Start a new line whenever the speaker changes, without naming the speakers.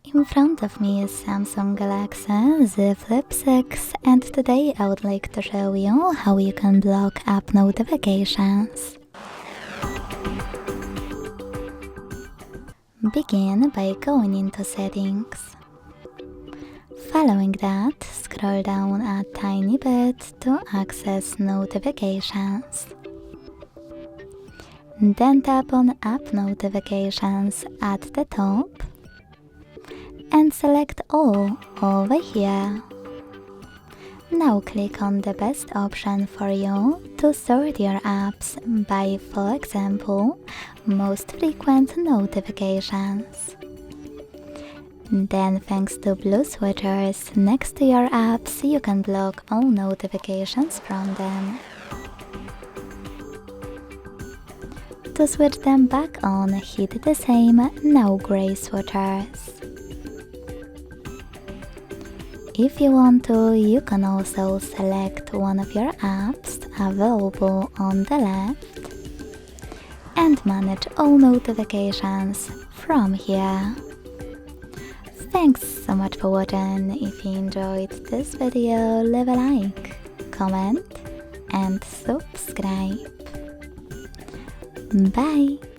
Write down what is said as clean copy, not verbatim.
In front of me is Samsung Galaxy Z Flip 6, and today I would like to show you how you can block app notifications. Begin by going into Settings. Following that, scroll down a tiny bit to access notifications. Then tap on App Notifications at the top and select All over here. Now click on the best option for you to sort your apps by, for example, most frequent notifications. Then, thanks to blue switchers next to your apps, you can block all notifications from them. To switch them back on, hit the same now gray switchers. If you want to, you can also select one of your apps available on the left and manage all notifications from here. Thanks so much for watching. If you enjoyed this video, leave a like, comment and subscribe. Bye!